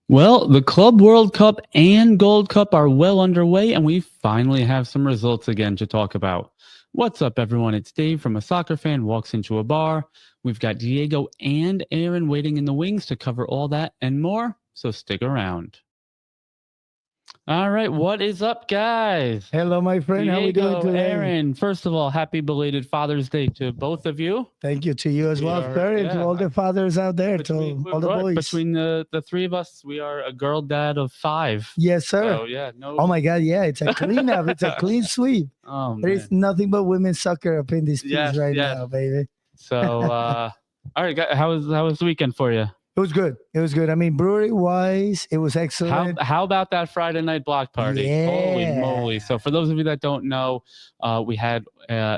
Well, the Club World Cup and Gold Cup are well underway, and we finally have some results again to talk about. What's up, everyone? It's Dave from A Soccer Fan Walks Into a Bar. We've got Diego and Aaron waiting in the wings to cover all that and more, so stick around. All right, what is up, guys? Hello, my friend. How we doing Diego, today? Aaron, first of all, happy belated Father's Day to both of you. Thank you to you as We well, are- sir, and to yeah, all the fathers out there, Between, to all the right, boys. between the three of us, we are a girl dad of 5. Yes, sir. So yeah, no. Oh my God, yeah, it's a clean up. It's a clean sweep. Oh There man. is nothing but women's soccer up in this piece Yes, right yes. now, baby. So all right, how was the weekend for you? It was good. It was good. I mean, brewery wise, it was How excellent. how about that Friday night block party? Holy moly! Yeah. So for those of you that don't know, we had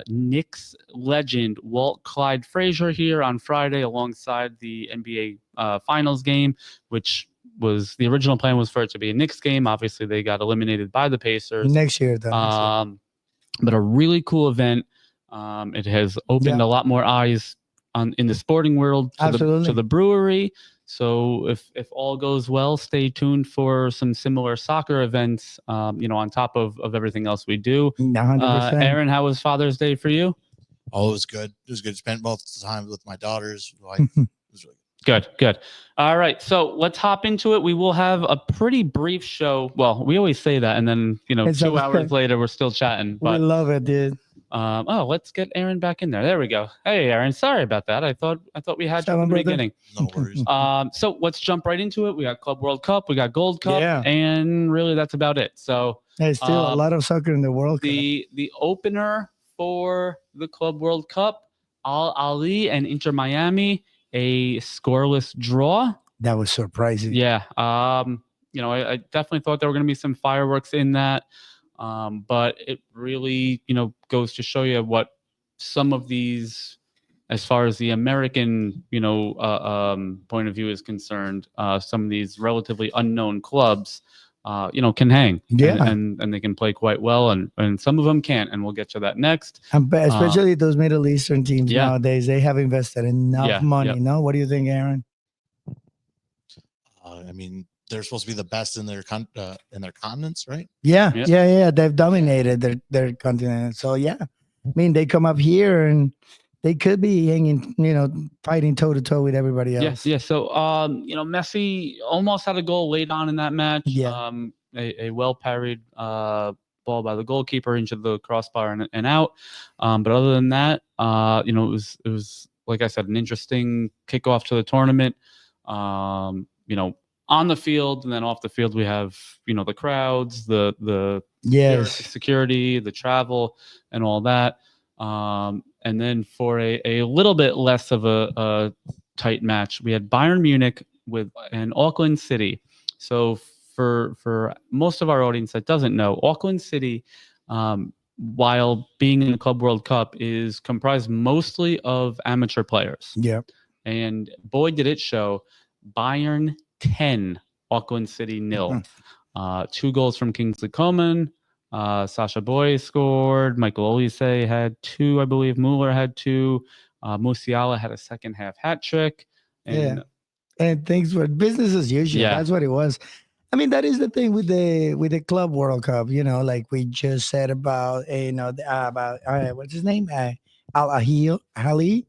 Knicks legend Walt Clyde Frazier here on Friday alongside the NBA Finals game, which was the original plan was for it to be a Knicks game. Obviously, they got eliminated by the Pacers. Next year, though. Next year. But a really cool event. It has opened Yeah. a lot more eyes in the sporting world to Absolutely. the brewery. So if all goes well, stay tuned for some similar soccer events. On top of everything else we do. 100%. Aaron, how was Father's Day for you? Oh, it was good. It was good. Spent both the time with my daughters. Wife. It was really good. Good. All right. So let's hop into it. We will have a pretty brief show. Well, we always say that, and then It's 2 okay. hours later, we're still chatting. We But love it, dude. let's get Aaron back in there. There we go. Hey, Aaron. Sorry about that. I thought we had you What's up, from the my brother? beginning. No worries. So let's jump right into it. We got Club World Cup, we got Gold Cup, Yeah. and really that's about it. So There's still a lot of soccer in the World Cup. the opener for the Club World Cup, Al Ali and Inter Miami, a scoreless draw. That was surprising. Yeah. I definitely thought there were going to be some fireworks in that. But it really, goes to show you what some of these, as far as the American, point of view is concerned, some of these relatively unknown clubs, can hang. Yeah. And they can play quite well, and some of them can't, and we'll get to that next. Especially those Middle Eastern teams yeah. nowadays, they have invested enough Yeah, money. yep. No, what do you think, Aaron? I mean, they're supposed to be the best in their continents, right? Yeah, Yep. yeah. They've dominated their continent. So yeah, I mean, they come up here and they could be hanging, fighting toe to toe with everybody else. Yes. So, Messi almost had a goal late on in that match. Yeah. A well parried ball by the goalkeeper into the crossbar and out. But other than that, it was like I said, an interesting kickoff to the tournament. On the field and then off the field, we have the crowds, the Yes. security, the travel, and all that. And then for a little bit less of a tight match, we had Bayern Munich and Auckland City. So for most of our audience that doesn't know, Auckland City, while being in the Club World Cup, is comprised mostly of amateur players. Yeah. And boy, did it show. Bayern 10, Auckland City 0. 2 goals from Kingsley Coman. Sasha Boy scored. Michael Olise had 2, I believe. Mueller had 2. Musiala had a second half hat trick. And things were business as usual. Yeah. That's what it was. I mean, that is the thing with the Club World Cup. Like we just said about what's his name, Al Ali.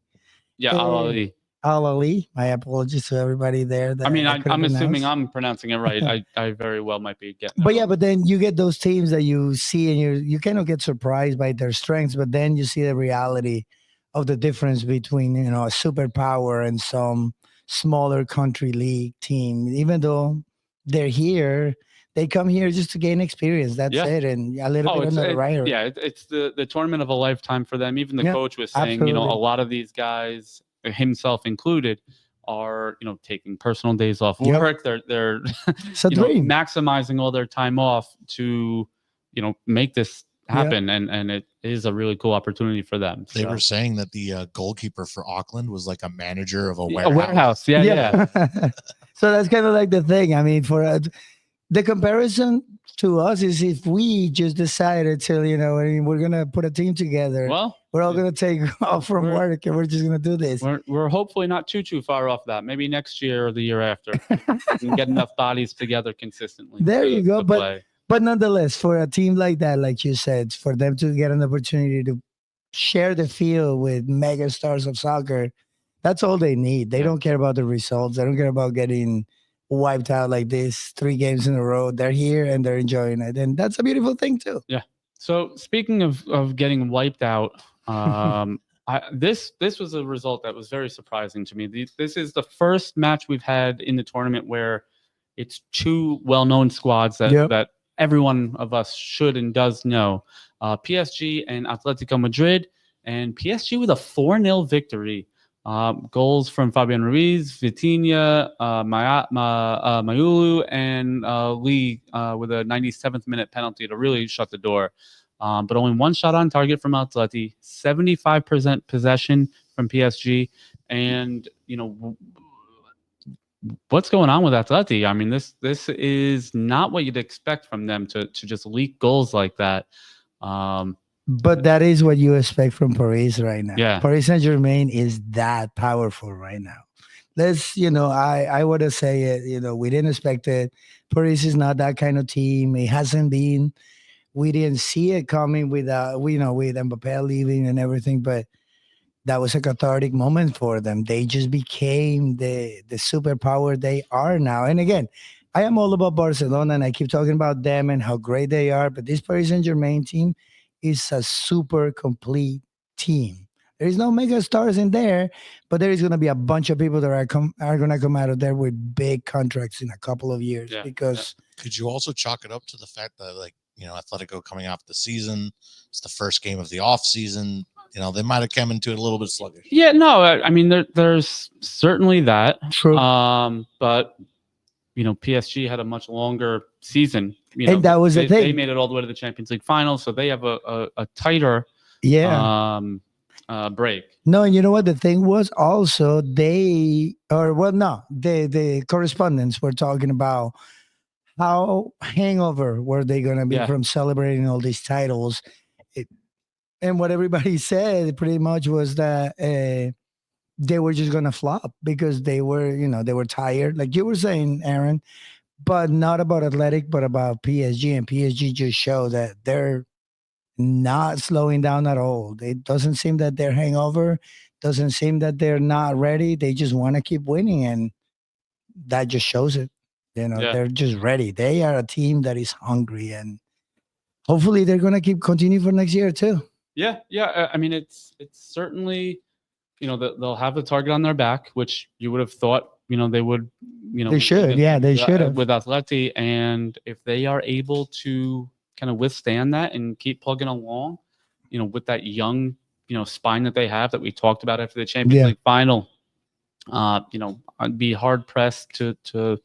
yeah, Al Ali. Al Ali. My apologies to everybody there. I mean, I'm couldn't assuming pronounce. I'm pronouncing it right. I very well might be getting. But yeah, but then you get those teams that you see and you kind of get surprised by their strengths, but then you see the reality of the difference between, a superpower and some smaller country league team. Even though they're here, they come here just to gain experience. That's Yeah. it. And a little bit of notoriety. It's the tournament of a lifetime for them. Even the Yeah, coach was saying, absolutely. a lot of these guys, himself included, are taking personal days off Yep. work. They're It's a dream. maximizing all their time off to make this happen, and it is a really cool opportunity for them. They So. were saying that the goalkeeper for Auckland was like a manager of a A warehouse. warehouse, yeah. So that's kind of like the thing. I mean, for the comparison to us is if we just decided to, we're going to put a team together. Well, We're all Yeah. gonna take off from We're- work and we're just gonna do this. We're hopefully not too far off that. Maybe next year or the year after. We can get enough bodies together consistently. There you go, to but- play. But nonetheless, for a team like that, like you said, for them to get an opportunity to share the field with mega stars of soccer, that's all they need. They Yeah. don't care about the results. They don't care about getting wiped out like this 3 games in a row. They're here and they're enjoying it. And that's a beautiful thing too. So speaking of getting wiped out, this was a result that was very surprising to me. This is the first match we've had in the tournament where it's 2 well-known squads that Yep. that every one of us should and does know. PSG and Atletico Madrid, and PSG with a 4-0 victory. Goals from Fabian Ruiz, Vitinha, Mayulu, and Lee with a 97th minute penalty to really shut the door. But only 1 shot on target from Atleti, 75% possession from PSG, and what's going on with Atleti? I mean, this is not what you'd expect from them to just leak goals like that. But that is what you expect from Paris right now. Yeah. Paris Saint-Germain is that powerful right now. Let's, I would have say it, we didn't expect it. Paris is not that kind of team. It hasn't been. We didn't see it coming with Mbappe leaving and everything, but that was a cathartic moment for them. They just became the superpower they are now. And again, I am all about Barcelona and I keep talking about them and how great they are, but this Paris Saint-Germain team is a super complete team. There is no mega stars in there, but there is going to be a bunch of people that are going to come out of there with big contracts in a couple of years because Could you also chalk it up to the fact that Atletico coming off the season, it's the first game of the off season. They might have come into it a little bit sluggish. Yeah, no, I mean there's certainly that. True. But PSG had a much longer season. And that was the thing. They made it all the way to the Champions League final, so they have a tighter break. No, and you know what the thing was? Also, the correspondents were talking about how hangover were they going to be from celebrating all these titles. And what everybody said pretty much was that they were just going to flop because they were tired, like you were saying, Aaron, but not about Athletic, but about PSG. And PSG just showed that they're not slowing down at all. It doesn't seem that they're hangover. Doesn't seem that they're not ready. They just want to keep winning. And that just shows it. They're just ready. They are a team that is hungry. And hopefully they're going to continue for next year too. Yeah. I mean, it's certainly, they'll have the target on their back, which you would have thought, they would, they should. They should have with Atleti. And if they are able to kind of withstand that and keep plugging along, with that young, spine that they have that we talked about after the Champions League final, I'd be hard pressed to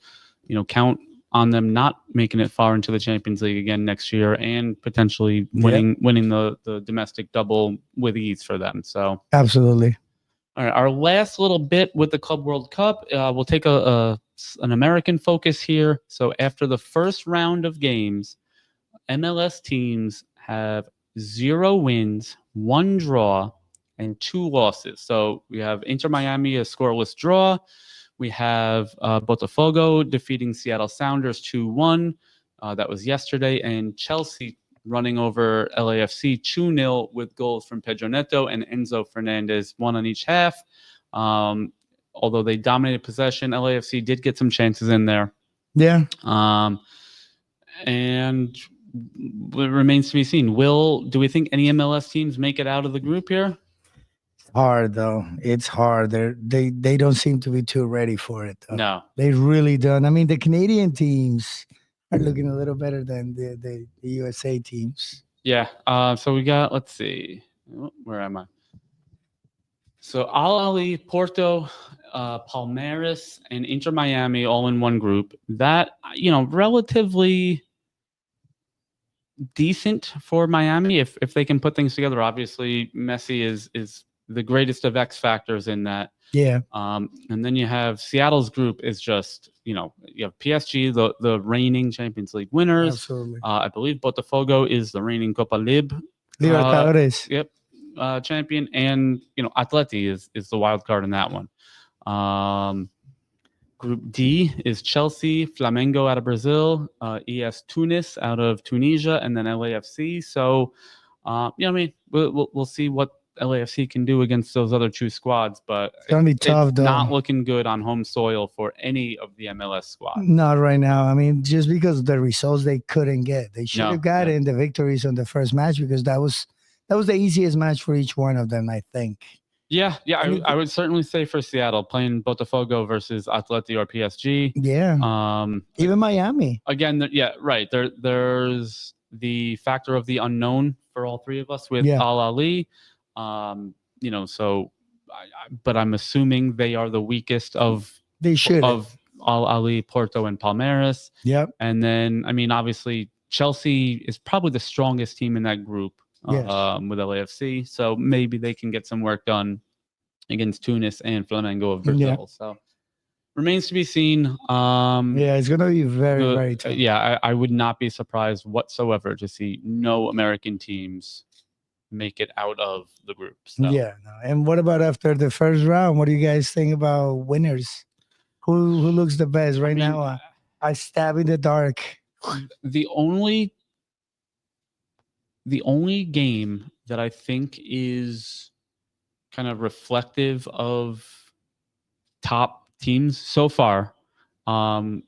count on them not making it far into the Champions League again next year and potentially winning the domestic double with ease for them. So absolutely. All right, our last little bit with the Club World Cup, we'll take an American focus here. So after the first round of games, MLS teams have 0 wins, 1 draw, and 2 losses. So we have Inter Miami, a scoreless draw. We have Botafogo defeating Seattle Sounders 2-1. That was yesterday. And Chelsea running over LAFC 2-0 with goals from Pedro Neto and Enzo Fernandez, 1 on each half. Although they dominated possession, LAFC did get some chances in there. Yeah. And it remains to be seen. Do we think any MLS teams make it out of the group here? Hard though. It's hard. They don't seem to be too ready for it though. No. They really don't. I mean, the Canadian teams are looking a little better than the USA teams. Yeah. So we got, let's see. Where am I? So Al Ahly, Porto, Palmeiras, and Inter Miami all in one group. That, relatively decent for Miami if they can put things together. Obviously, Messi is the greatest of X factors in that. Yeah. And then you have Seattle's group is just, you have PSG, the reigning Champions League winners. Absolutely. I believe Botafogo is the reigning Copa Libertadores. Libertadores. Yep. champion, and Atleti is the wild card in that one. Group D is Chelsea, Flamengo out of Brazil, ES Tunis out of Tunisia, and then LAFC. So, we'll see what LAFC can do against those other two squads, but It's gonna be tough, it's though. not looking good on home soil for any of the MLS squads. Not right now. I mean, just because of the results they couldn't get, they should have gotten the victories on the first match, because that was the easiest match for each one of them, I think. Yeah. I would certainly say for Seattle, playing Botafogo versus Atleti or PSG. Yeah. Even Miami. Again, right. There's the factor of the unknown for all three of us with Al Ali. But I'm assuming they are the weakest of Al Ali, Porto, and Palmeiras. Yep. And then, I mean, obviously, Chelsea is probably the strongest team in that group. With LAFC, so maybe they can get some work done against Tunis and Flamengo of Brazil. Yeah. So remains to be seen. It's gonna be very tough. I would not be surprised whatsoever to see no American teams make it out of the group. So. Yeah. No. And what about after the first round? What do you guys think about winners? Who looks the best right now? I stab in the dark. The only game that I think is kind of reflective of top teams so far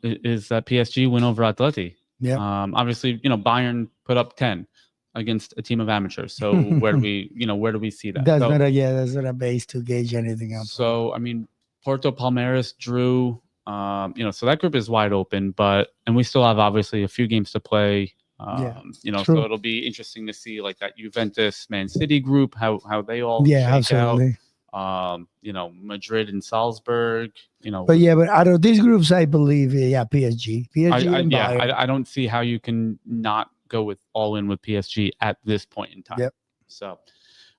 is that PSG win over Atleti. Yeah. Obviously, Bayern put up 10 against a team of amateurs. So where do we see that? That's not a base to gauge anything else. So I mean, Porto, Palmeiras drew. So that group is wide open, and we still have obviously a few games to play. So it'll be interesting to see like that Juventus Man City group, how they all shake out. Madrid and Salzburg, But out of these groups, I believe PSG and Bayern. I don't see how you can not go all in with PSG at this point in time. Yep. So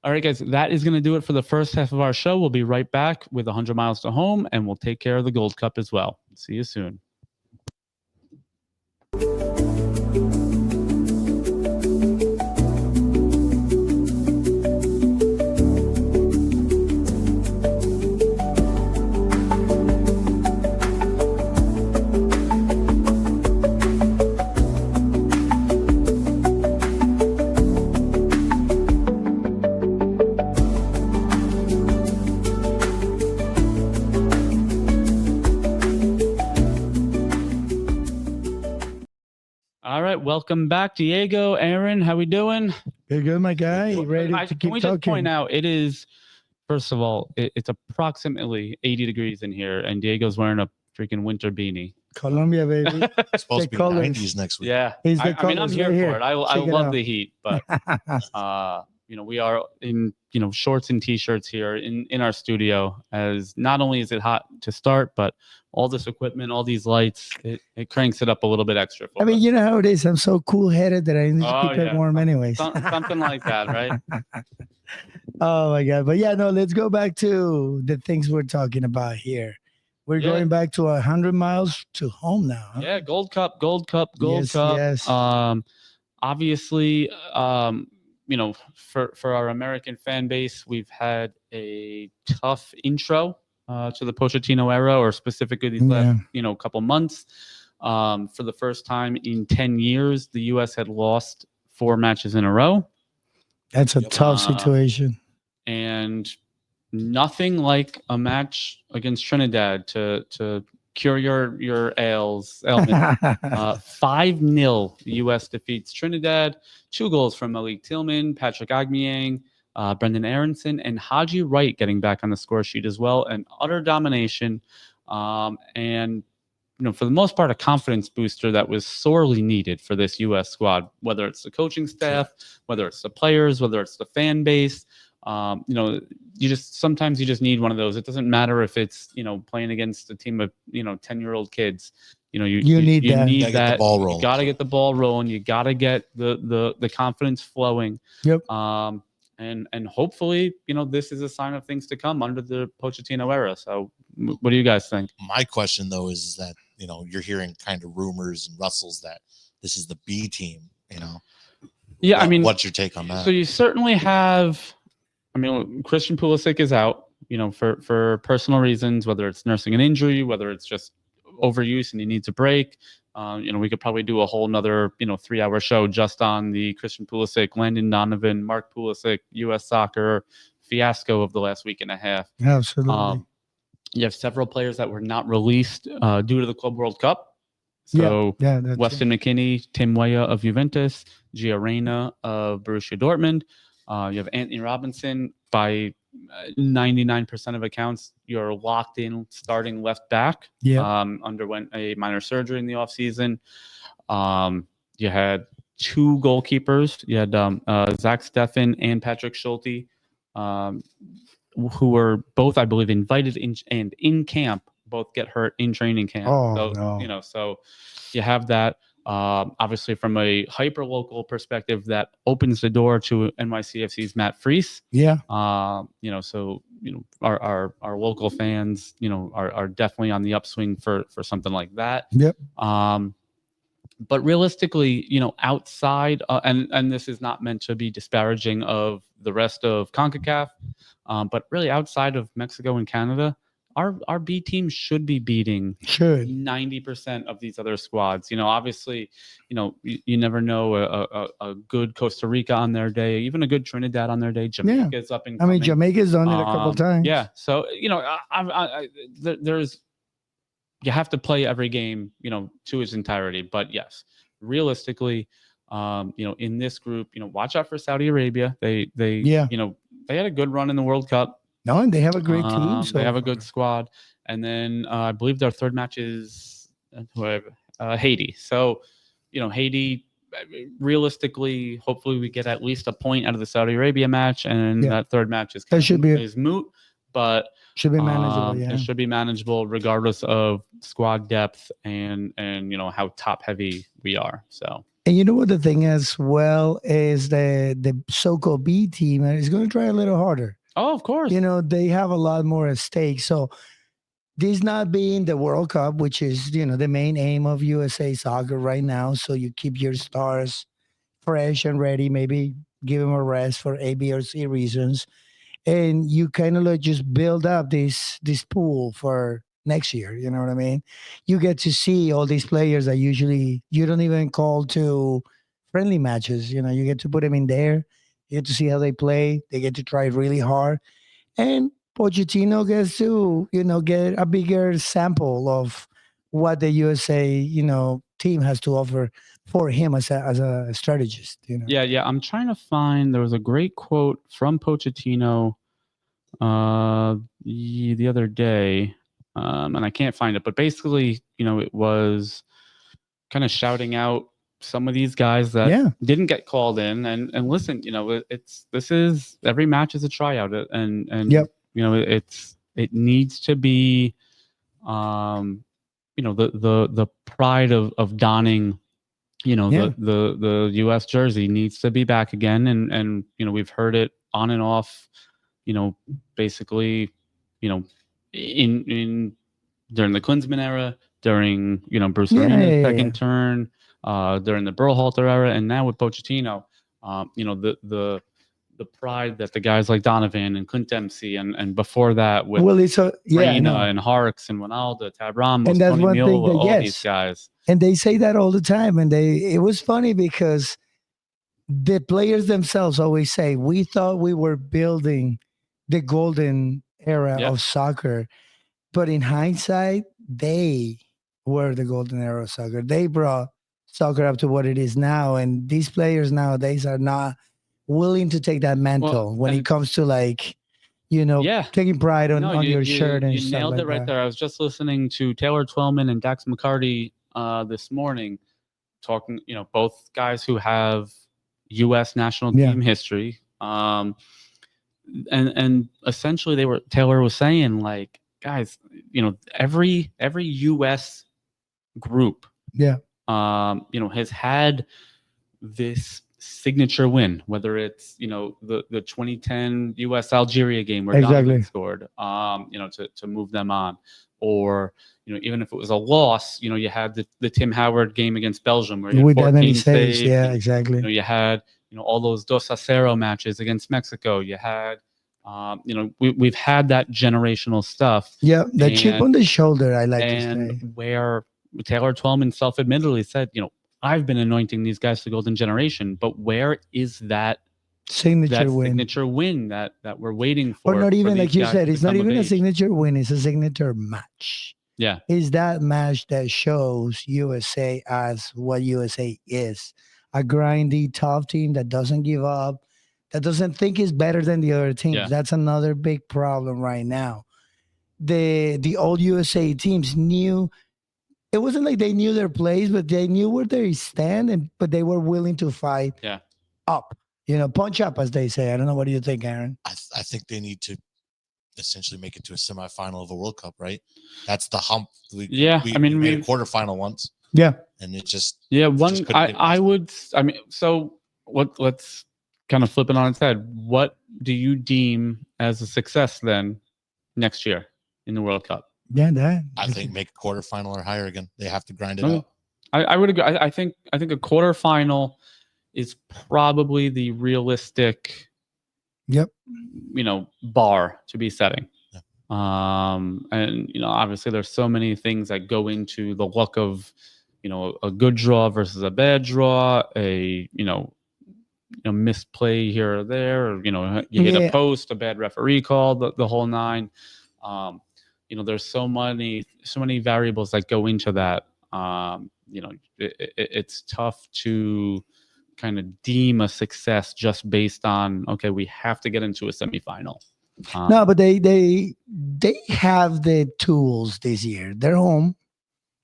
all right, guys, that is going to do it for the first half of our show. We'll be right back with 100 miles to home, and we'll take care of the Gold Cup as well. See you soon. All right, welcome back, Diego, Aaron. How we doing? You're good, my guy. Ready to keep Can we talking? just point out, it is, first of all, it's approximately 80 degrees in here, and Diego's wearing a freaking winter beanie. Colombia, baby. It's supposed to be 90s next week. Yeah, I'm here for it. I love the heat, but we are in shorts and t-shirts here in our studio, as not only is it hot to start, but all this equipment, all these lights, it cranks it up a little bit extra for us. You know how it is. I'm so cool-headed that I need to keep it warm anyways. Something like that, right? Oh my God. But let's go back to the things we're talking about here. We're going back to 100 miles to home now. Huh? Yeah, Gold Cup. Yes. Obviously, for our American fan base, we've had a tough intro to the Pochettino era, or specifically these last couple months. For the first time in 10 years, the U.S. had lost 4 matches in a row. That's a tough situation. And nothing like a match against Trinidad to cure your ailment. 5-0, the U.S. defeats Trinidad. 2 goals from Malik Tillman, Patrick Aubameyang, Brendan Aronson, and Haji Wright getting back on the score sheet as well. An utter domination, and for the most part, a confidence booster that was sorely needed for this U.S. squad. Whether it's the coaching staff, whether it's the players, whether it's the fan base. Sometimes you just need one of those. It doesn't matter if it's playing against a team of 10-year-old kids. You need that. You got to get the ball rolling. You got to get the confidence flowing. Yep. And hopefully this is a sign of things to come under the Pochettino era. So what do you guys think? My question though is that you're hearing kind of rumors and rustles that this is the B team. Yeah, what's your take on that? So you certainly have I mean, Christian Pulisic is out, for personal reasons, whether it's nursing an injury, whether it's just overuse and he needs a break. We could probably do a whole nother, 3-hour show just on the Christian Pulisic, Landon Donovan, Mark Pulisic, U.S. soccer fiasco of the last week and a half. Absolutely. You have several players that were not released due to the Club World Cup. So that's Weston McKennie, Tim Weah of Juventus, Gio Reyna of Borussia Dortmund. You have Anthony Robinson. By 99% of accounts, you're locked in starting left back. Underwent a minor surgery in the offseason. You had two goalkeepers. You had Zach Steffen and Patrick Schulte, who were both, I believe, invited in camp. Both get hurt in training camp. So you have that. Obviously, from a hyper local perspective, that opens the door to NYCFC's Matt Freese. Our local fans, are definitely on the upswing for something like that. But realistically, outside, and this is not meant to be disparaging of the rest of CONCACAF, but really outside of Mexico and Canada, our B team should be beating 90% of these other squads. Obviously, you never know, a good Costa Rica on their day, even a good Trinidad on their day. Jamaica's up and coming. Jamaica's done it a couple times. Yeah. So, there's, you have to play every game, to its entirety. But yes, realistically, in this group, watch out for Saudi Arabia. They had a good run in the World Cup. No, and they have a great team. They have a good squad. And then I believe their third match is Haiti. So, Haiti, realistically, hopefully we get at least a point out of the Saudi Arabia match. And that third match is moot. But should be manageable. It should be manageable regardless of squad depth and how top heavy we are. So. And you know what the thing as well is the so-called B team is going to try a little harder. Oh, of course. They have a lot more at stake. So this not being the World Cup, which is, the main aim of USA soccer right now. So you keep your stars fresh and ready, maybe give them a rest for A, B, or C reasons. And you kind of like just build up this pool for next year. You know what I mean? You get to see all these players that usually you don't even call to friendly matches. You get to put them in there. You get to see how they play. They get to try really hard. And Pochettino gets to, get a bigger sample of what the USA, team has to offer for him as a strategist. Yeah. I'm trying to find, there was a great quote from Pochettino the other day, and I can't find it, but basically, it was kind of shouting out some of these guys that didn't get called in, and listen, this is every match is a tryout, and it needs to be, the pride of donning, the U.S. jersey needs to be back again, and we've heard it on and off, basically, in during the Klinsmann era, during Bruce Arena's second turn. During the Berhalter era, and now with Pochettino, the pride that the guys like Donovan and Clint Dempsey and before that with Reina and Harks and Ronaldo, Tab Ramos, and that's Tony one Mule, thing that, all these guys. And they say that all the time, and it was funny because the players themselves always say, we thought we were building the golden era of soccer, but in hindsight, they were the golden era of soccer. They brought soccer up to what it is now, and these players nowadays are not willing to take that mantle when it comes to taking pride on your shirt and you stuff nailed like it right that. there. I was just listening to Taylor Twellman and Dax McCarty this morning, talking, both guys who have U.S. national team history, and essentially Taylor was saying, like, guys, every U.S. group has had this signature win, whether it's the 2010 U.S. Algeria game where Donovan scored, to move them on, or even if it was a loss, you had the Tim Howard game against Belgium where you had 14 saves. Yeah, exactly. You had all those 2-0 matches against Mexico. You had You know, we've had that generational stuff, Yeah, the chip And- on the shoulder, I like to and say. where Taylor Twellman self-admittedly said, you know, I've been anointing these guys to golden generation, but where is that Signature win. signature win that we're waiting for? Or not for even, these like you guys said, to it's not become of even a age? signature win, it's a signature match. Yeah, Is that match that shows USA as what USA is, a grindy, tough team that doesn't give up, that doesn't think is better than the other teams. Yeah. That's another big problem right now. The old USA teams knew, it wasn't like they knew their place, but they knew where they stand, but they were willing to fight Yeah. up, punch up, as they say. I don't know. What do you think, Aaron? I think they need to essentially make it to a semifinal of a World Cup, right? That's the hump. Yeah, we I mean, made a we've- quarterfinal once, Yeah. and it just yeah. just One, couldn't get I past would. I mean, so let's kind of flip it on its head. What do you deem as a success then next year in the World Cup? Yeah, that. I think make a quarterfinal or higher again. They have to grind it Okay. out. I would agree. I think a quarterfinal is probably the realistic, Yep. bar to be setting. Yeah. And obviously there's so many things that go into the luck of, a good draw versus a bad draw, a misplay here or there, or you hit Yeah. a post, a bad referee call, the whole nine. There's so many variables that go into that. It's tough to kind of deem a success just based on, okay, we have to get into a semifinal. No, but they have the tools this year. They're home.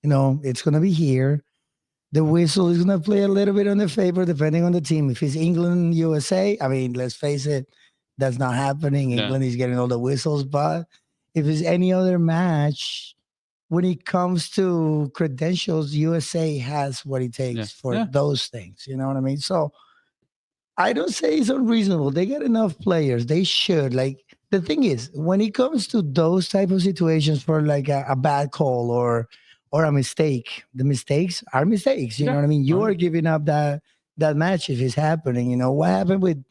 It's gonna be here. The whistle is gonna play a little bit on the favor, depending on the team. If it's England, USA, I mean, let's face it, that's not happening. Yeah. England is getting all the whistles, but if it's any other match, when it comes to credentials, USA has what it takes Yeah. for Yeah. those things. You know what I mean? So I don't say it's unreasonable. They got enough players. They should. Like, the thing is, when it comes to those type of situations for like a bad call or a mistake, the mistakes are mistakes. You know Yeah. what I mean? You Right. are giving up that match if it's happening. What happened with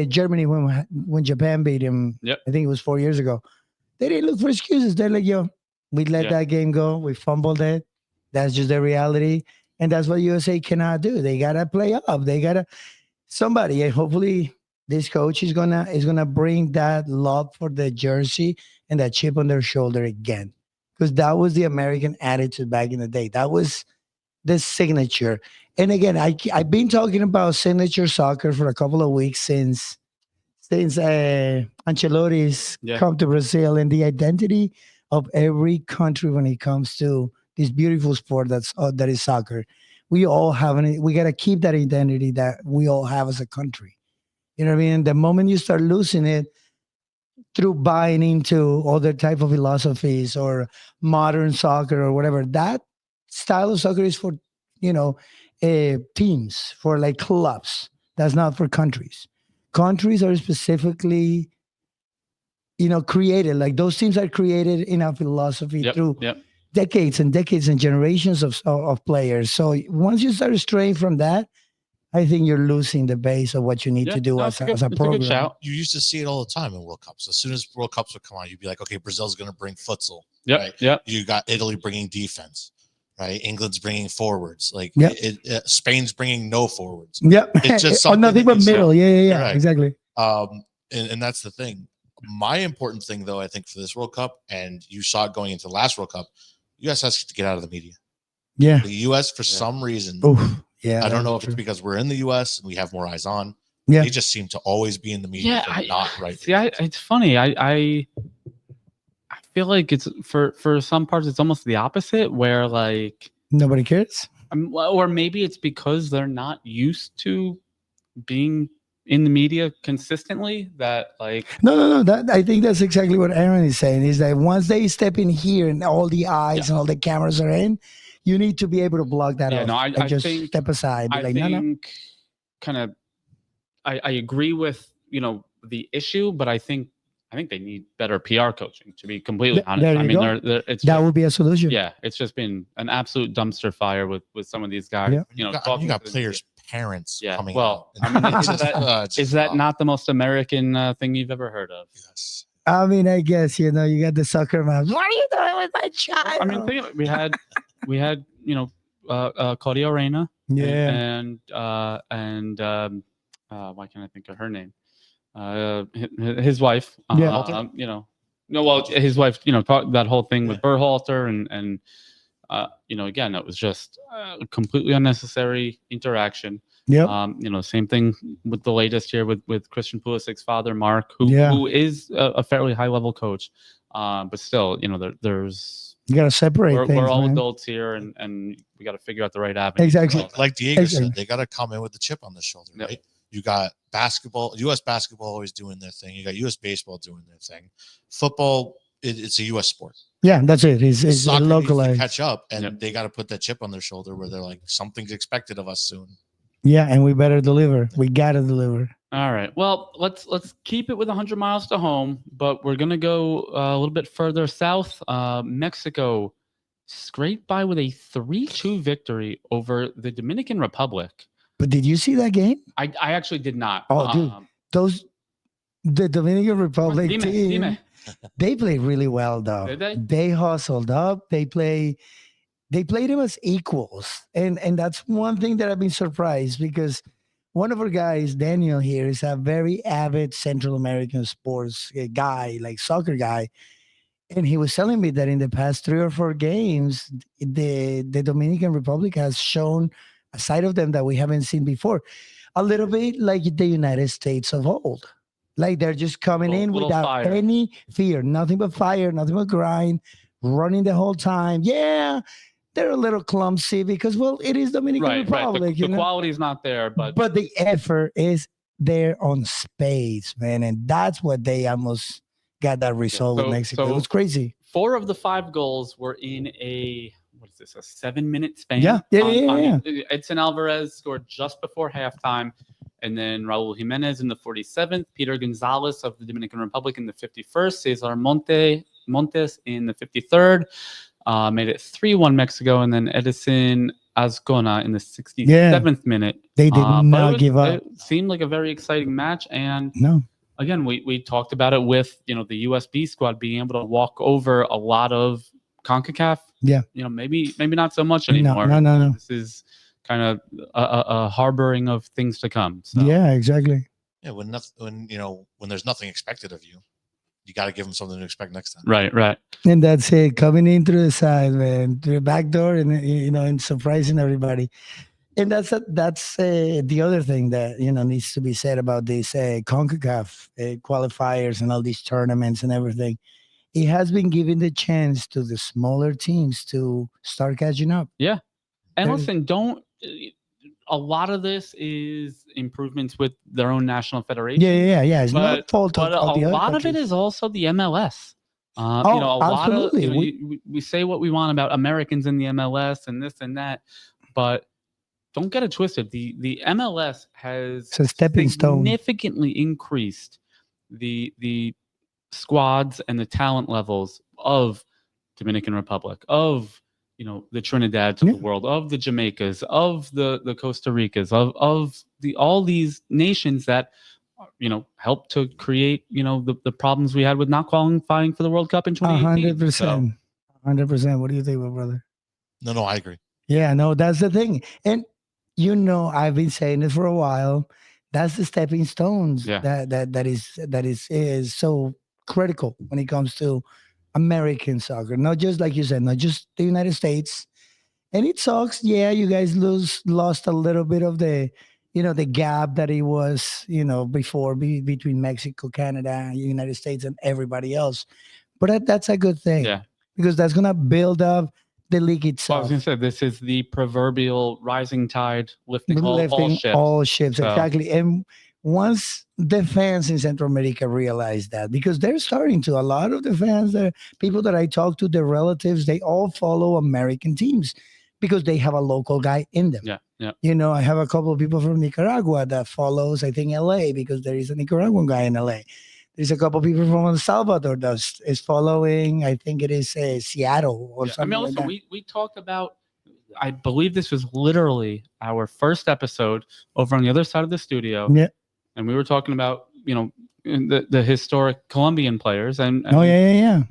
Germany when Japan beat him? Yep. I think it was 4 years ago. They didn't look for excuses. They're like, yo, we let Yeah. that game go. We fumbled it. That's just the reality. And that's what USA cannot do. They gotta play up. They gotta somebody, and hopefully this coach is gonna bring that love for the jersey and that chip on their shoulder again. Because that was the American attitude back in the day. That was the signature. And again, I've been talking about signature soccer for a couple of weeks since Ancelotti's Yeah. come to Brazil, and the identity of every country when it comes to this beautiful sport that is soccer. We all have we got to keep that identity that we all have as a country. You know what I mean? The moment you start losing it through buying into other type of philosophies or modern soccer or whatever, that style of soccer is for, teams, for like clubs. That's not for countries. Countries are specifically, created, like those teams are created in a philosophy Yep. through Yep. decades and decades and generations of players. So once you start straying from that, I think you're losing the base of what you need Yeah. to do No, as it's a it's program. good shout. You used to see it all the time in World Cups. As soon as World Cups would come on, you'd be like, okay, Brazil's going to bring futsal. Yep. Right. Yep. You got Italy bringing defense, right? England's bringing forwards. Like Yep. Spain's bringing no forwards. Yep. It's just or something nothing that but you middle. Yeah. Correct. Exactly. And that's the thing. My important thing, though, I think for this World Cup, and you saw it going into the last World Cup, U.S. has to get out of the media. Yeah. The U.S. for Yeah. some reason, Oof. Yeah. I don't know if that's it's because we're in the U.S. and we have more eyes on. Yeah. They just seem to always be in the media. Yeah, for not right. See, it's funny. I feel like it's for some parts it's almost the opposite, where like, nobody cares. or maybe it's because they're not used to being in the media consistently. That like, No. That I think that's exactly what Aaron is saying. Is that once they step in here and all the eyes and all the cameras are in, you need to be able to block that Yeah, off. no, I and just think- step aside. Be I like, think no. kind of, I agree with the issue, but I think they need better PR coaching, to be completely honest. there I you mean, go. it's That just- would be a solution. yeah, it's just been an absolute dumpster fire with some of these guys. Yeah. You got talking to the- players parents Yeah, coming well, out. I mean, It's is that just, not the most American thing you've ever heard of? yes. I mean, I guess you got the soccer moms. What are you doing with my child? I mean, think of it. We had Claudia Reina Yeah. and why can't I think of her name? His wife. Yeah. Halter? No, well, his wife. That whole thing with Berhalter and again, it was just completely unnecessary interaction. Yep. Same thing with the latest here with Christian Pulisic's father, Mark, Yeah. who is a fairly high level coach, but still, there's You gotta separate we're things, all man. adults here, and we got to figure out the right avenue. Exactly. Like Diego Exactly. said, they got to come in with the chip on the shoulder, Yep. right? You got basketball, U.S. basketball always doing their thing. You got U.S. baseball doing their thing. Football, it's a U.S. sport. Yeah, that's it. It's Soccer needs to localized. catch up, and Yep. they got to put that chip on their shoulder where they're like, something's expected of us soon. Yeah, and we better deliver. We gotta deliver. All right. Well, let's keep it with 100 miles to home, but we're gonna go a little bit further south. Mexico scraped by with a 3-2 victory over the Dominican Republic. But did you see that game? I actually did not. Oh, dude. The Dominican Republic Dime, team, dime. they played really well, though. Did they? They hustled up. They played them as equals, and that's one thing that I've been surprised, because one of our guys, Daniel here, is a very avid Central American sports guy, like soccer guy, and he was telling me that in the past 3 or 4 games, the Dominican Republic has shown a side of them that we haven't seen before, a little bit like the United States of old. Like they're just coming in Little without fire. any fear, nothing but fire, nothing but grind, running the whole time. Yeah, they're a little clumsy because, well, it is Dominican Right. Republic. The quality is not there, but the effort is there on spades, man, and that's what they almost got that result with So- Mexico. so- It was crazy. 4 of the 5 goals were in a 7-minute span. Yeah. Edson Alvarez scored just before halftime, and then Raul Jimenez in the 47th, Peter Gonzalez of the Dominican Republic in the 51st, Cesar Montes in the 53rd, made it 3-1 Mexico, and then Edison Azcona in the 67th minute. They did But not give up. It seemed like a very exciting match, and No. again, we talked about it with the USB squad being able to walk over a lot of CONCACAF. Yeah. Maybe not so much anymore. No. This is kind of a harboring of things to come. So. Yeah, exactly. Yeah, when there's nothing expected of you, you got to give them something to expect next time. Right. And that's it. Coming in through the side, man, through the back door, and and surprising everybody. And that's the other thing that needs to be said about these CONCACAF qualifiers and all these tournaments and everything. It has been given the chance to the smaller teams to start catching up. And There's- listen, a lot of this is improvements with their own national federation. Yeah. It's not But, fault but of the a other lot of it countries. is also the MLS. A absolutely. lot of we say what we want about Americans in the MLS and this and that, but don't get it twisted. The MLS has It's a stepping stone. significantly increased the squads and the talent levels of Dominican Republic, of the Trinidad of the world, of the Jamaicas, of the Costa Ricas, of all these nations that helped to create the problems we had with not qualifying for the World Cup in 2018. 100%. 100%. What do you think, my brother? No, I agree. Yeah, no, that's the thing. And I've been saying it for a while. That's the stepping stones Yeah. that is so critical when it comes to American soccer. Not just like you said, not just the United States. And it sucks. Yeah, you guys lost a little bit of the the gap that it was before between Mexico, Canada, United States, and everybody else. But that's a good thing. Yeah. Because that's gonna build up the league Well, I itself. was going to say, this is the proverbial rising tide lifting all ships. All ships, So- exactly. And once the fans in Central America realize that, because they're starting to, a lot of the fans, the people that I talk to, their relatives, they all follow American teams because they have a local guy in them. Yeah. I have a couple of people from Nicaragua that follows, I think, LA, because there is a Nicaraguan guy in LA. There's a couple of people from El Salvador that is following, I think it is Seattle or I something mean, like listen, that. we talk about I believe this was literally our first episode over on the other side of the studio. Yeah. And we were talking about, the historic Colombian players and Oh yeah.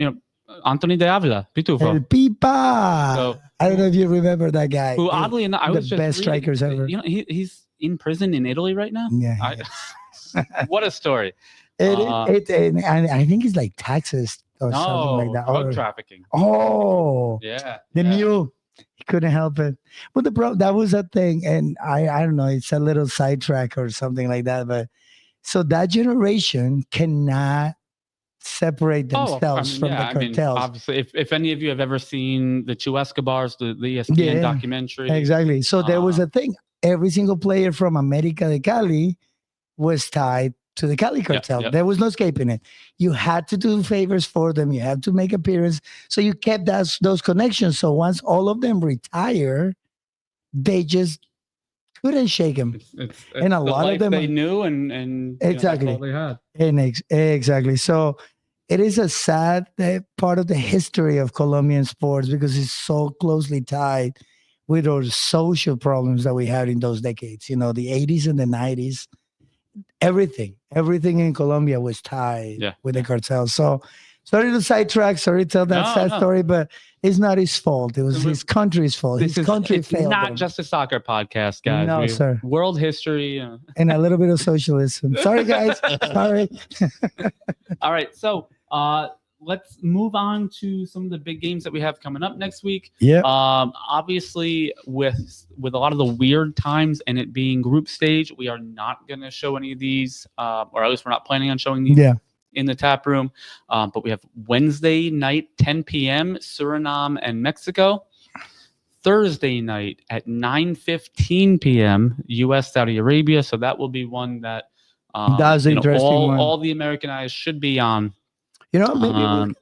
Anthony de Avila, Pitufo. El Pipa. So- I don't know if you remember that guy. Who oddly enough, I the was just best reading, strikers ever. He's in prison in Italy right now. Yeah. What a story! And I think it's like taxes or something No, like that. drug Or- trafficking. Oh, Yeah, the yeah. mule. He couldn't help it. But that was a thing. And I don't know, it's a little sidetrack or something like that. But so that generation cannot separate themselves from the cartels. Obviously, if any of you have ever seen the Two Escobars, the ESPN Yeah, documentary, Exactly. So there was a thing. Every single player from America de Cali was tied to the Cali cartel. yep. There was no escaping it. You had to do favors for them. You had to make appearance. So you kept those connections. So once all of them retire, they just couldn't shake them. it's And a the lot of life them they are- knew, and Exactly. that's all they had. Exactly. So it is a sad part of the history of Colombian sports because it's so closely tied with our social problems that we had in those decades. The 80s and the 90s. Everything in Colombia was tied with the cartel. So sorry to sidetrack, sorry to tell that sad story, but it's not his fault. It was his country's fault. His country it's failed not him. just a soccer podcast, guys. No, sir. World history. And a little bit of socialism. Sorry, guys. Sorry. All right, so let's move on to some of the big games that we have coming up next week. Yeah. Obviously, with a lot of the weird times and it being group stage, we are not going to show any of these, or at least we're not planning on showing these in the tap room. But we have Wednesday night, 10 p.m., Suriname and Mexico. Thursday night at 9:15 p.m., U.S. Saudi Arabia. So that will be one that That's an interesting one. all the American eyes should be on. Maybe we'll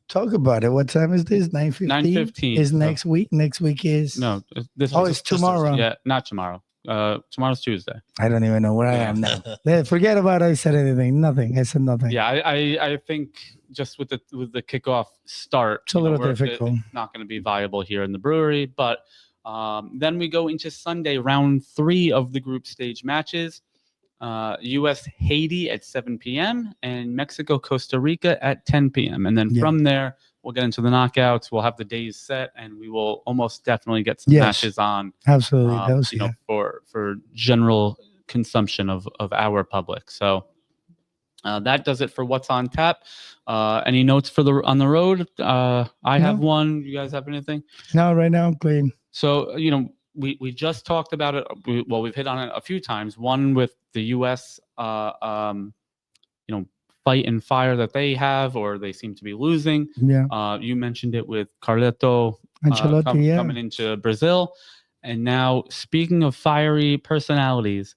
talk about it. What time is this? 9:15? 9:15. Is next week? Next week is... No, this Oh, is it's tomorrow. Yeah, not tomorrow. Tomorrow's Tuesday. I don't even know where I am now. Forget about I said anything. Nothing. I said nothing. Yeah, I think just with the kickoff start, It's a little difficult. It's not going to be viable here in the brewery. But then we go into Sunday, round 3 of the group stage matches. U.S. Haiti at 7 p.m. and Mexico Costa Rica at 10 p.m. And then from there, we'll get into the knockouts. We'll have the days set, and we will almost definitely get some matches on. Absolutely, for general consumption of our public. So that does it for what's on tap. Any notes for on the road? I have one. You guys have anything? No, right now I'm clean. So we just talked about it. We've hit on it a few times. One with the U.S. Fight and fire that they have, or they seem to be losing. Yeah. You mentioned it with Carleto Ancelotti, coming into Brazil. And now, speaking of fiery personalities,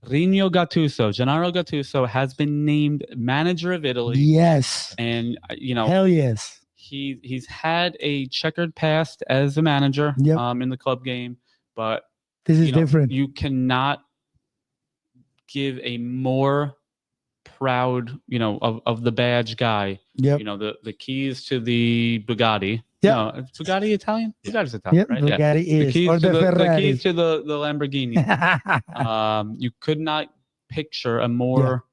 Rino Gattuso, Gennaro Gattuso, has been named manager of Italy. Yes. And, hell yes. He's had a checkered past as a manager in the club game, but this is different. You cannot give a more proud, of the badge guy. Yep. The keys to the Bugatti. Yeah. No, it's Bugatti Italian? Bugatti's Italian, right? Bugatti is. The keys or to the Ferrari. The keys to the Lamborghini. You could not picture a more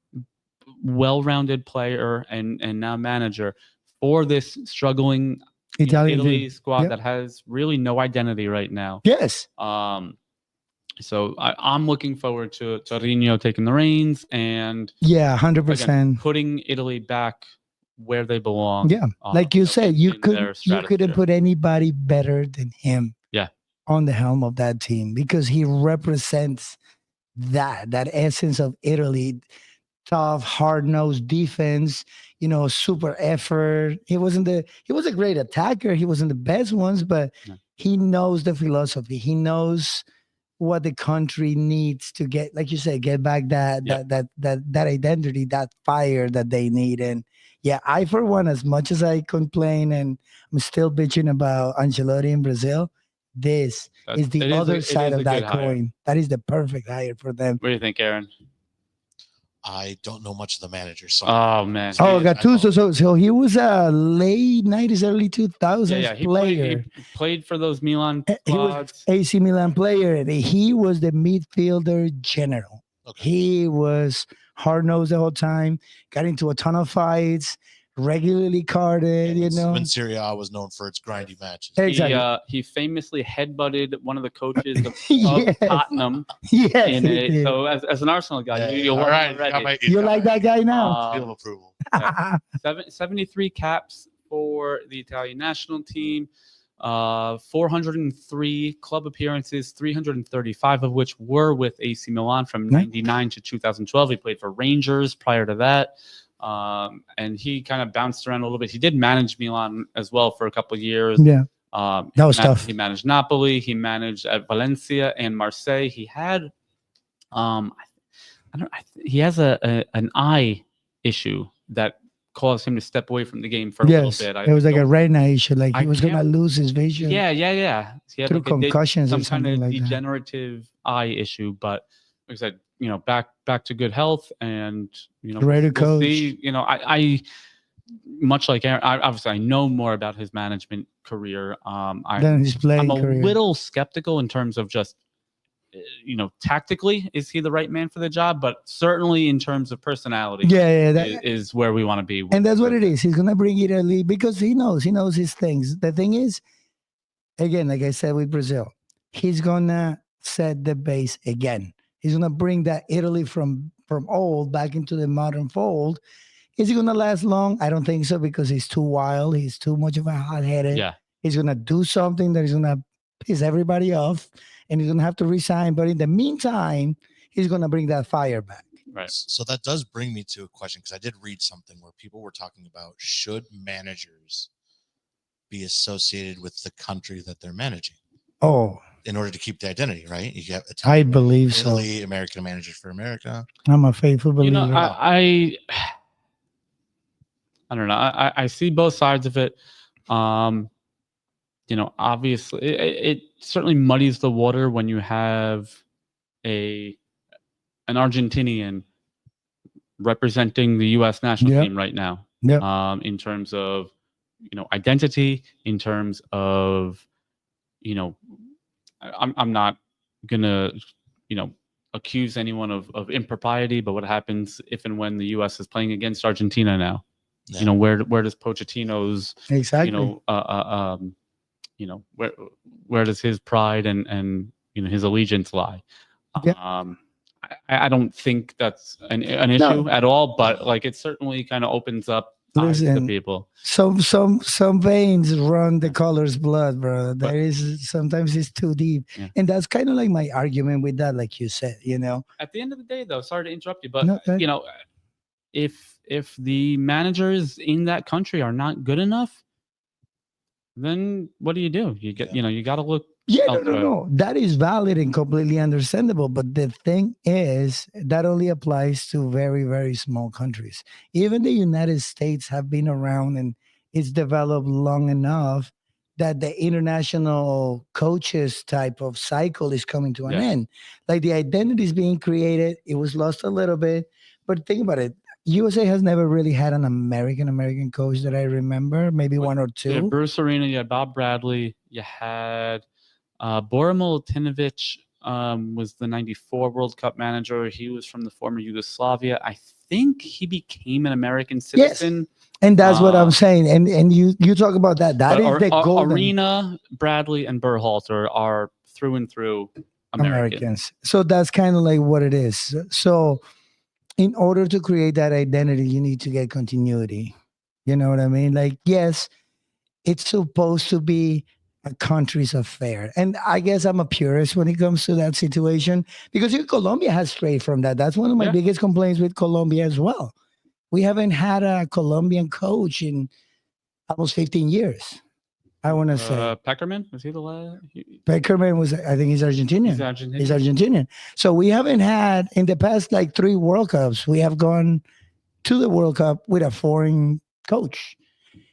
well-rounded player and now manager for this struggling Italy squad that has really no identity right now. Yes. So I'm looking forward to Rino taking the reins and 100% putting Italy back where they belong. Yeah, like you said, you couldn't put anybody better than him. On the helm of that team because he represents that essence of Italy. Tough, hard-nosed defense, super effort. He was a great attacker. He wasn't the best ones, but he knows the philosophy. He knows what the country needs to get, like you said, get back that identity, that fire that they need. And I, for one, as much as I complain and I'm still bitching about Ancelotti in Brazil, this is the other side of that coin. That is the perfect hire for them. What do you think, Aaron? I don't know much of the manager, so Oh man. Oh, he- Gattuso. So he was a late 90s, early 2000s yeah, he player. played for those Milan He was squads. AC Milan player, and he was the midfielder general. okay. He was hard nosed the whole time, got into a ton of fights, regularly carded, you know. When Serie A was known for its grindy matches. Exactly. He famously headbutted one of the coaches of Yes. Tottenham. Yes, In he a, did. so as an Arsenal guy, you all love right, him already. got my- You got like my that guy now? seal of approval. 73 caps for the Italian national team, 403 club appearances, 335 of which were with AC Milan from 99 to 2012. He played for Rangers prior to that. And he kind of bounced around a little bit. He did manage Milan as well for a couple of years. Yeah. That was tough. He managed Napoli. He managed at Valencia and Marseille. He had, he has an eye issue that caused him to step away from the game for a little bit. It was like a retina issue. Like I he was gonna can't- lose his vision. Yeah. He had Through like concussions some or kind something of like that. degenerative eye issue, but like I said, back to good health, and Ready to we'll coach. see. I much like Aaron, obviously I know more about his management career. Then his playing I'm a career. little skeptical in terms of just tactically, is he the right man for the job? But certainly in terms of personality, that, is where we want to be. and that's what it is. He's gonna bring Italy because he knows his things. The thing is, again, like I said with Brazil, he's gonna set the base again. He's gonna bring that Italy from old back into the modern fold. Is he gonna last long? I don't think so because he's too wild. He's too much of a hot-headed. Yeah. He's gonna do something that is gonna piss everybody off, and he's gonna have to resign. But in the meantime, he's gonna bring that fire back. Right. So that does bring me to a question, because I did read something where people were talking about, should managers be associated with the country that they're managing Oh, in order to keep the identity, right? You have I believe so. Italy, American managers for America. I'm a faithful believer. I don't know. I see both sides of it. Obviously, it certainly muddies the water when you have an Argentinian representing the U.S. national Yep. team right now. Yep. In terms of identity, in terms of I'm not gonna accuse anyone of impropriety, but what happens if and when the U.S. is playing against Argentina now? Yeah. Where does Pochettino's exactly. where does his pride and his allegiance lie? Yeah. I don't think that's an issue at all, but like it certainly kind of opens up eyes to Listen, people. Some veins run the color's blood, bro. There is sometimes it's too deep, and that's kind of like my argument with that, like you said. At the end of the day, though, sorry to interrupt you, but No, if the managers in that country are not good enough, then what do? You get you got to look. Yeah, elsewhere. no. That is valid and completely understandable. But the thing is, that only applies to very, very small countries. Even the United States have been around and it's developed long enough that the international coaches type of cycle is coming to an end. Like the identity is being created. It was lost a little bit. But think about it. USA has never really had an American coach that I remember, maybe one or two. Yeah, Bruce Arena, you had Bob Bradley, you had Bora Milutinovic was the 94 World Cup manager. He was from the former Yugoslavia. I think he became an American citizen. And that's what I'm saying. And you talk about that. That is the golden. Arena, Bradley, and Berhalter are through and through Americans. So that's kind of like what it is. So in order to create that identity, you need to get continuity. You know what I mean? Like, yes, it's supposed to be a country's affair. And I guess I'm a purist when it comes to that situation because Colombia has strayed from that. That's one of my biggest complaints with Colombia as well. We haven't had a Colombian coach in almost 15 years. I want to say. Peckerman? Was he the last? Peckerman was, I think he's Argentinian. He's Argentinian. So we haven't had, in the past like 3 World Cups, we have gone to the World Cup with a foreign coach.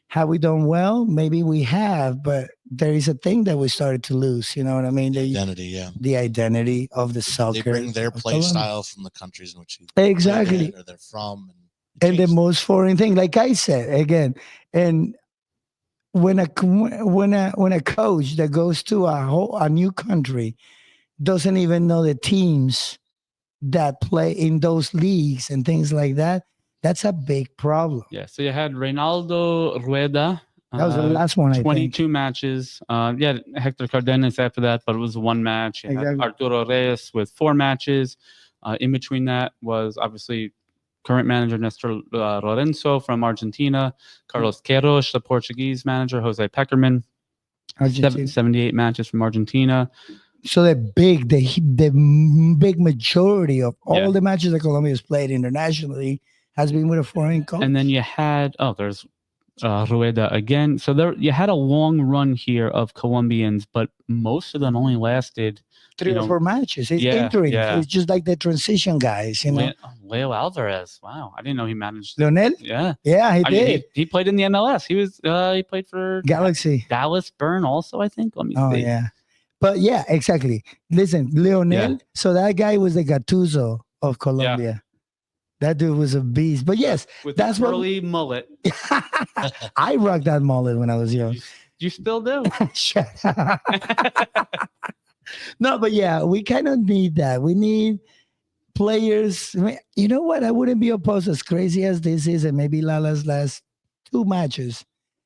Have we done well? Maybe we have, but there is a thing that we started to lose. You know what I mean? Identity, yeah. The identity of the soccer. They bring their of play Colombia. style from the countries in which you played Exactly. in or they're from. And the change most foreign thing, like I said again, and when a coach that goes to a new country doesn't even know the teams that play in those leagues and things like that, that's a big problem. Yeah. So you had Reynaldo Rueda. That was the last one, I think. 22 matches. Yeah, Hector Cardenas after that, but it was one match. You had Exactly. Arturo Reyes with 4 matches. In between that was obviously current manager Nestor Lorenzo from Argentina, Carlos Queiroz, the Portuguese manager, Jose Peckerman, Argentina. 78 matches from Argentina. So the big majority of all the matches that Colombia has played internationally has been with a foreign coach. And then you had there's Rueda again. So there you had a long run here of Colombians, but most of them only lasted 3 or 4 matches. It's interim. Yeah. It's just like the transition guys, you know. Leo Alvarez. Wow, I didn't know he managed. Lionel? Yeah, he did. He played in the MLS. He played for Galaxy. Dallas Burn also, I think. Let me see. Yeah. But yeah, exactly. Listen, Lionel. So that guy was the Gattuso of Colombia. That dude was a beast. But yes, with that's the curly mullet. I rocked that mullet when I was young. You still do. Shut up. No, but yeah, we kind of need that. We need players. I mean, you know what? I wouldn't be opposed, as crazy as this is, and maybe Lala's last 2 matches.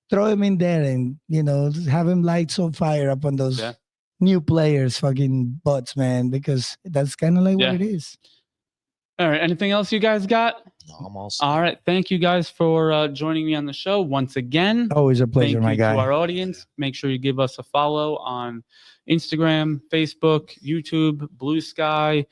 Throw him in there and, you know, have him light some fire up on those new players, fucking butts, man, because that's kind of like what it is. All right. Anything else you guys got? No, I'm all set. All right. Thank you guys for joining me on the show once again. Always a pleasure, my guy. To our audience. Make sure you give us a follow on Instagram, Facebook, YouTube, Blue Sky.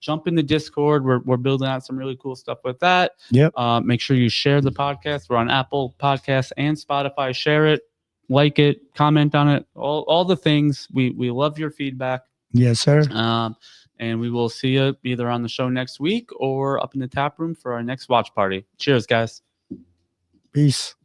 Jump in the Discord. We're building out some really cool stuff with that. Yep. Make sure you share the podcast. We're on Apple Podcasts and Spotify. Share it, like it, comment on it, all the things. We love your feedback. Yes, sir. And we will see you either on the show next week or up in the tap room for our next watch party. Cheers, guys. Peace.